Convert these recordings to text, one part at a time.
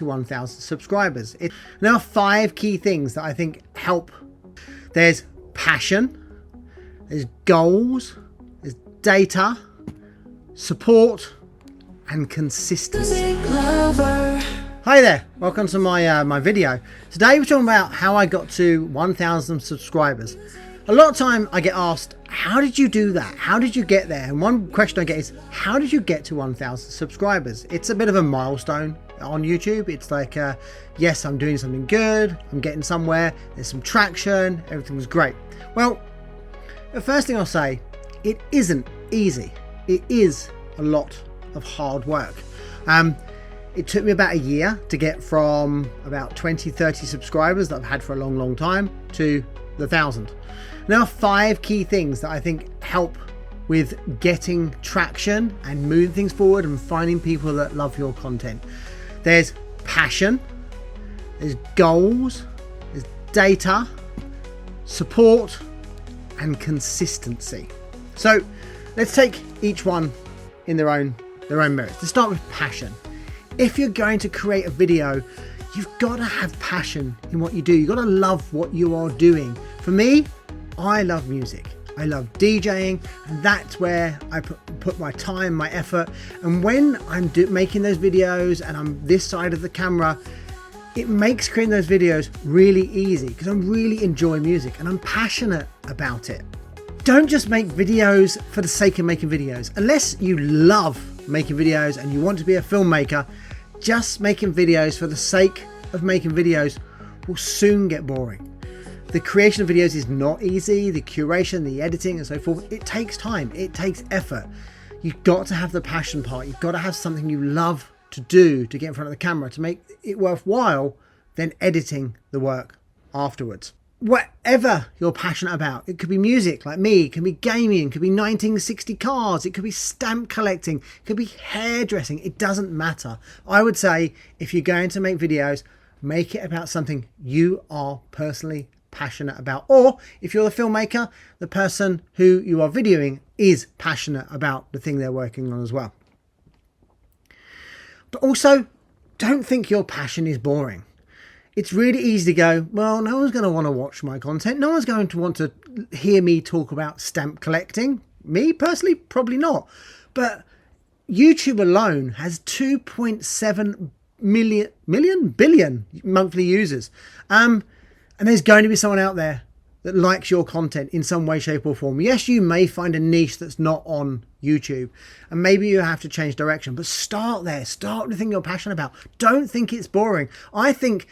to 1,000 subscribers. There are 5 key things that I think help. There's passion, there's goals, there's data, support, and consistency. Hi there, welcome to my video. Today we're talking about how I got to 1,000 subscribers. A lot of time I get asked, how did you do that? How did you get there? And one question I get is, how did you get to 1,000 subscribers? It's a bit of a milestone on YouTube. It's like, yes, I'm doing something good. I'm getting somewhere. There's some traction. Everything's great. Well, the first thing I'll say, it isn't easy. It is a lot of hard work. It took me about a year to get from about 20-30 subscribers that I've had for a long time to the 1,000. Now, 5 key things that I think help with getting traction and moving things forward and finding people that love your content. There's passion, there's goals, there's data, support, and consistency. So let's take each one in their own merits. Let's start with passion. If you're going to create a video, you've got to have passion in what you do. You've got to love what you are doing. For me, I love music. I love DJing, and that's where I put my time, my effort. And when I'm making those videos and I'm this side of the camera, it makes creating those videos really easy because I really enjoy music and I'm passionate about it. Don't just make videos for the sake of making videos. Unless you love making videos and you want to be a filmmaker, just making videos for the sake of making videos will soon get boring. The creation of videos is not easy. The curation, the editing and so forth, it takes time, it takes effort. You've got to have the passion part. You've got to have something you love to do to get in front of the camera to make it worthwhile, then editing the work afterwards. Whatever you're passionate about, it could be music like me, it could be gaming, it could be 1960 cars, it could be stamp collecting, it could be hairdressing, it doesn't matter. I would say if you're going to make videos, make it about something you are personally passionate about, or if you're the filmmaker, the person who you are videoing is passionate about the thing they're working on as well. But also, don't think your passion is boring. It's really easy to go, well, no one's going to want to watch my content. No one's going to want to hear me talk about stamp collecting. Me personally, probably not. But YouTube alone has 2.7 billion monthly users. And there's going to be someone out there that likes your content in some way, shape or form. Yes, you may find a niche that's not on YouTube and maybe you have to change direction, but start there. Start with the thing you're passionate about. Don't think it's boring. I think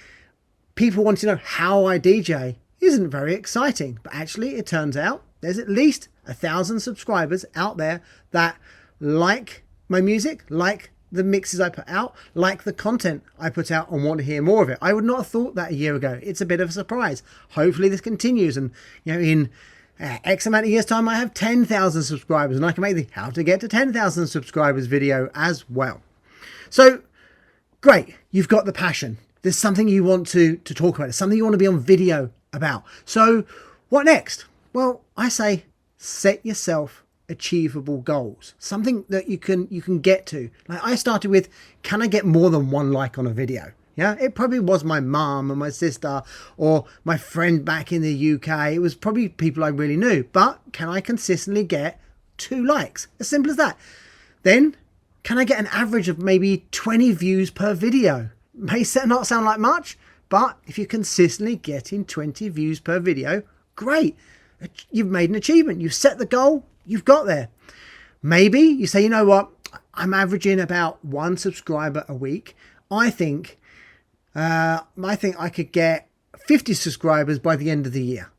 people want to know how I DJ isn't very exciting, but actually it turns out there's at least 1,000 subscribers out there that like my music, like the mixes I put out, like the content I put out and want to hear more of it. I would not have thought that a year ago. It's a bit of a surprise. Hopefully this continues, and in X amount of years time I have 10,000 subscribers and I can make the how to get to 10,000 subscribers video as well. So great, you've got the passion. There's something you want to talk about. There's something you want to be on video about. So what next? Well, I say set yourself achievable goals, something that you can get to. Like I started with, can I get more than 1 like on a video? Yeah, it probably was my mum and my sister or my friend back in the UK. It was probably people I really knew, but can I consistently get 2 likes? As simple as that. Then can I get an average of maybe 20 views per video? May not sound like much, but if you're consistently getting 20 views per video, great. You've made an achievement. You've set the goal. You've got there. Maybe you say, you know what? I'm averaging about 1 subscriber a week. I think I could get 50 subscribers by the end of the year.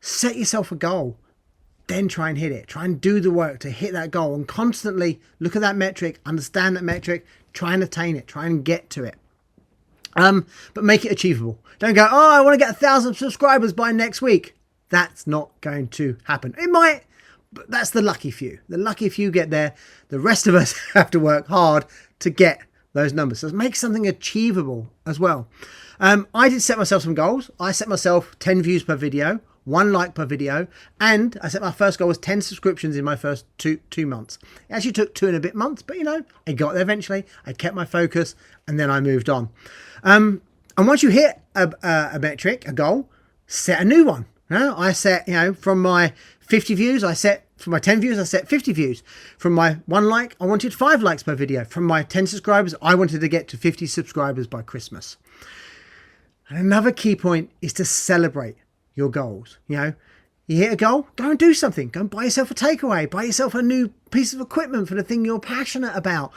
Set yourself a goal. Then try and hit it. Try and do the work to hit that goal and constantly look at that metric, understand that metric, try and attain it, try and get to it. But make it achievable. Don't go, oh, I want to get 1,000 subscribers by next week. That's not going to happen. It might, but that's the lucky few. The lucky few get there. The rest of us have to work hard to get those numbers. So make something achievable as well. I did set myself some goals. I set myself 10 views per video. 1 like per video, and I set my first goal was 10 subscriptions in my first two months. It actually took 2 and a bit months, but you know, I got there eventually. I kept my focus, and then I moved on. And once you hit a metric, a goal, set a new one. I set, you know, from my 50 views, from my 10 views, I set 50 views. From my 1 like, I wanted 5 likes per video. From my 10 subscribers, I wanted to get to 50 subscribers by Christmas. And another key point is to celebrate your goals. You know, you hit a goal, go and do something. Go and buy yourself a takeaway. Buy yourself a new piece of equipment for the thing you're passionate about.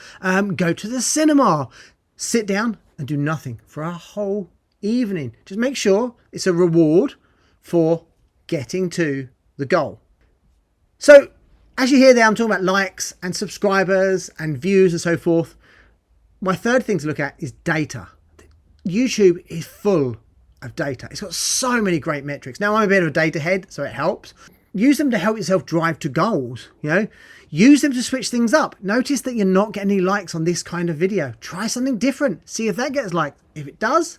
Go to the cinema. Sit down and do nothing for a whole evening. Just make sure it's a reward for getting to the goal. So as you hear there, I'm talking about likes and subscribers and views and so forth. My third thing to look at is data. YouTube is full of data. It's got so many great metrics. Now, I'm a bit of a data head, so it helps. Use them to help yourself drive to goals. You know, use them to switch things up. Notice that you're not getting any likes on this kind of video. Try something different. See if that gets liked. If it does,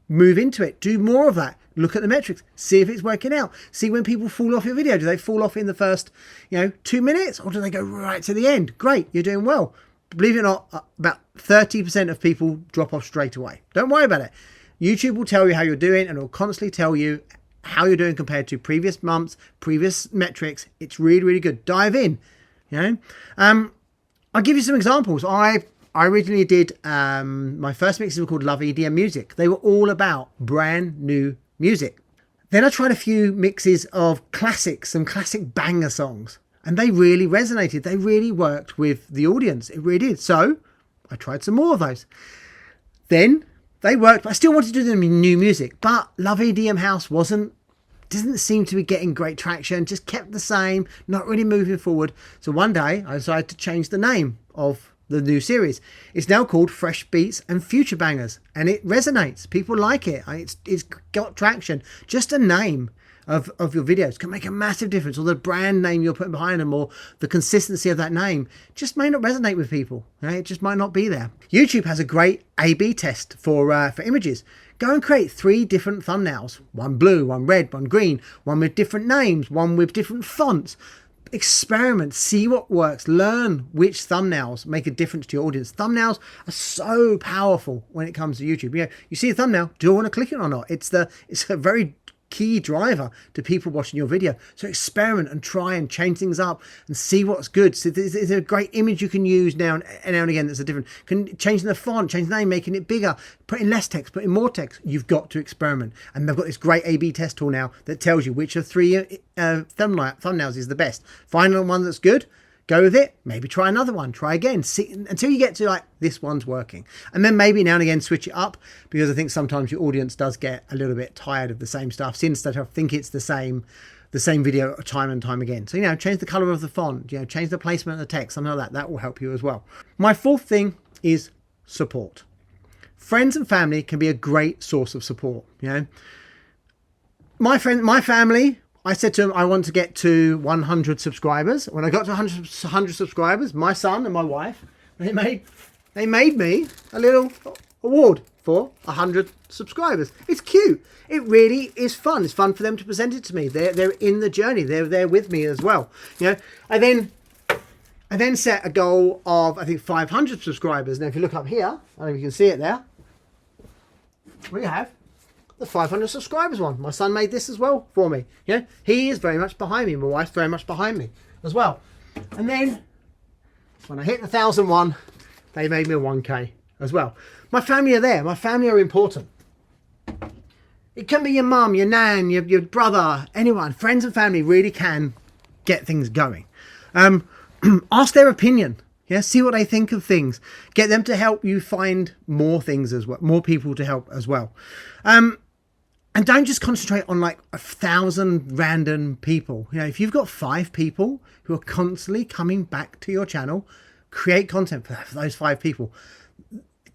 move into it. Do more of that. Look at the metrics. See if it's working out. See when people fall off your video. Do they fall off in the first, 2 minutes, or do they go right to the end? Great, you're doing well. Believe it or not, about 30% of people drop off straight away. Don't worry about it. YouTube will tell you how you're doing, and it'll constantly tell you how you're doing compared to previous months, previous metrics. It's really, really good. Dive in. I'll give you some examples. I originally did my first mixes were called Love EDM Music. They were all about brand new music. Then I tried a few mixes of classics, some classic banger songs, and they really resonated. They really worked with the audience. It really did. So I tried some more of those. Then they worked, but I still wanted to do them in new music. But Love EDM House didn't seem to be getting great traction, just kept the same, not really moving forward. So one day I decided to change the name of the new series. It's now called Fresh Beats and Future Bangers, and it resonates. People like it. It's got traction. Just a name of your videos can make a massive difference, or the brand name you're putting behind them, or the consistency of that name just may not resonate with people. It just might not be there. YouTube has a great A/B test for images. Go and create 3 different thumbnails. One blue, one red, one green, one with different names, one with different fonts. Experiment, see what works, learn which thumbnails make a difference to your audience. Thumbnails are so powerful when it comes to YouTube. You see a thumbnail, do you want to click it or not? It's a very key driver to people watching your video. So experiment and try and change things up and see what's good. So there's a great image you can use now and again that's a different, can change the font, change the name, making it bigger, put in less text, put in more text. You've got to experiment. And they've got this great A/B test tool now that tells you which of 3 thumbnails is the best. Find the one that's good, go with it, maybe try another one, try again, see until you get to like, this one's working. And then maybe now and again switch it up, because I think sometimes your audience does get a little bit tired of the same stuff, since they think it's the same video time and time again. So, change the color of the font, change the placement of the text, something like that. That will help you as well. My 4th thing is support. Friends and family can be a great source of support. My family, I said to them, I want to get to 100 subscribers. When I got to 100 subscribers, my son and my wife, they made me a little award for 100 subscribers. It's cute. It really is fun. It's fun for them to present it to me. They're in the journey. They're there with me as well. I then set a goal of, I think, 500 subscribers. Now, if you look up here, I don't know if you can see it there. We have the 500 subscribers one. My son made this as well for me. He is very much behind me. My wife's very much behind me as well. And then when I hit the 1,000 one, they made me a 1K as well. My family are there. My family are important. It can be your mum, your nan, your brother, anyone. Friends and family really can get things going. Ask their opinion. See what they think of things. Get them to help you find more things as well, more people to help as well. And don't just concentrate on like 1,000 random people. If you've got 5 people who are constantly coming back to your channel, create content for those 5 people.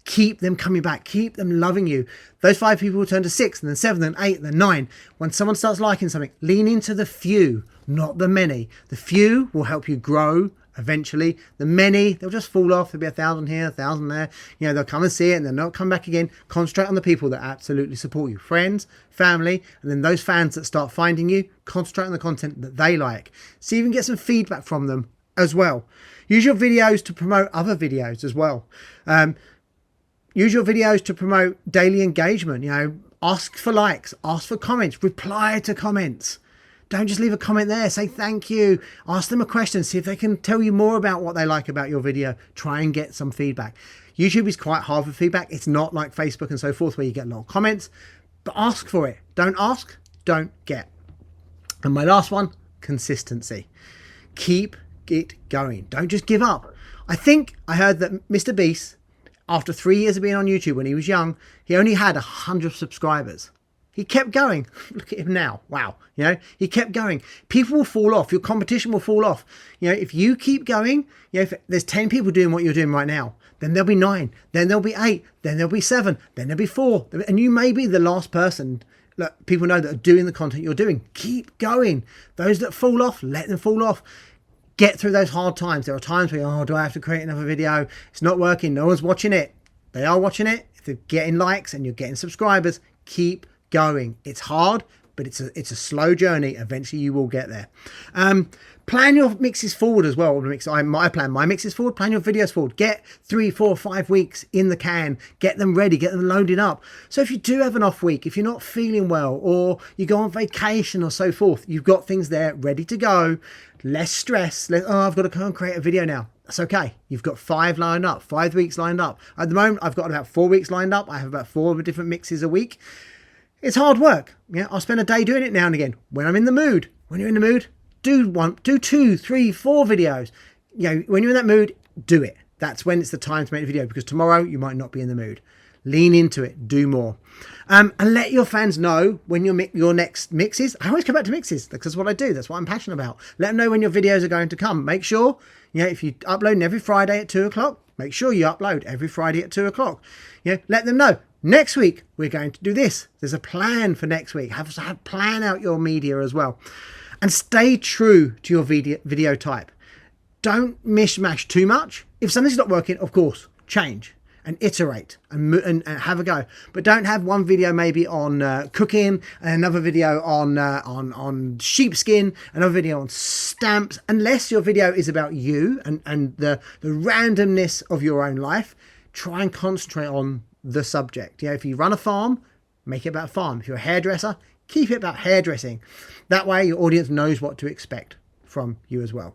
Keep them coming back. Keep them loving you. Those 5 people will turn to 6, and then 7, and 8, and then 9. When someone starts liking something, lean into the few, not the many. The few will help you grow Eventually, the many, they'll just fall off. There'll be 1,000 here, 1,000 there. You know, they'll come and see it and then they'll come back again. Concentrate on the people that absolutely support you. Friends, family, and then those fans that start finding you, concentrate on the content that they like. See if you can get some feedback from them as well. Use your videos to promote other videos as well. Use your videos to promote daily engagement. You know, ask for likes, ask for comments, reply to comments. Don't just leave a comment there. Say thank you. Ask them a question. See if they can tell you more about what they like about your video. Try and get some feedback. YouTube is quite hard for feedback. It's not like Facebook and so forth where you get a lot of comments. But ask for it. Don't ask, don't get. And my last one, consistency. Keep it going. Don't just give up. I think I heard that Mr. Beast, after 3 years of being on YouTube when he was young, he only had 100 subscribers. He kept going. Look at him now. Wow. You know, he kept going. People will fall off. Your competition will fall off. You know, if you keep going, you know, if there's 10 people doing what you're doing right now, then there'll be 9, then there'll be 8, then there'll be 7, then there'll be 4. And you may be the last person that people know that are doing the content you're doing. Keep going. Those that fall off, let them fall off. Get through those hard times. There are times where, oh, do I have to create another video? It's not working. No one's watching it. They are watching it. If they're getting likes and you're getting subscribers, keep going. It's hard, but it's a slow journey. Eventually you will get there. Plan your mixes forward as well. I plan my mixes forward, plan your videos forward. Get 3, 4, 5 weeks in the can. Get them ready, get them loaded up. So if you do have an off week, if you're not feeling well, or you go on vacation or so forth, you've got things there ready to go. Less stress. Oh, I've got to go and create a video now. That's okay. You've got 5 lined up, 5 weeks lined up. At the moment, I've got about 4 weeks lined up. I have about 4 different mixes a week. It's hard work. Yeah, I'll spend a day doing it now and again when I'm in the mood. When you're in the mood, do 2, 3, 4 videos. You know, when you're in that mood, do it. That's when it's the time to make the video, because tomorrow you might not be in the mood. Lean into it. Do more. And let your fans know when your next mixes. I always come back to mixes because that's what I do. That's what I'm passionate about. Let them know when your videos are going to come. Make sure, you know, if you upload every Friday at 2 o'clock, make sure you upload every Friday at 2 o'clock. You know, let them know. Next week, we're going to do this. There's a plan for next week. Plan out your media as well. And stay true to your video type. Don't mishmash too much. If something's not working, of course, change and iterate and have a go. But don't have one video maybe on cooking, and another video on sheepskin, another video on stamps. Unless your video is about you and the randomness of your own life, try and concentrate on the subject. You know, if you run a farm, make it about a farm. If you're a hairdresser, keep it about hairdressing. That way your audience knows what to expect from you as well.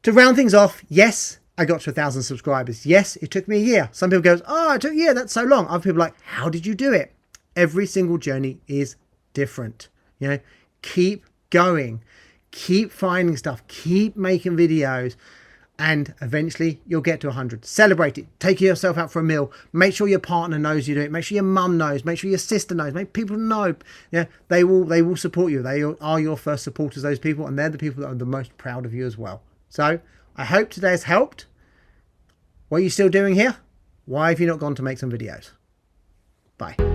To round things off, yes, I got to 1,000 subscribers. Yes, it took me a year. Some people go, oh, it took a year, that's so long. Other people are like, how did you do it? Every single journey is different. You know, keep going, keep finding stuff, keep making videos, and eventually you'll get to 100. Celebrate it. Take yourself out for a meal. Make sure your partner knows you do it. Make sure your mum knows. Make sure your sister knows. Make people know. Yeah, they will support you. They are your first supporters, those people, and they're the people that are the most proud of you as well. So I hope today has helped. What are you still doing here? Why have you not gone to make some videos? Bye.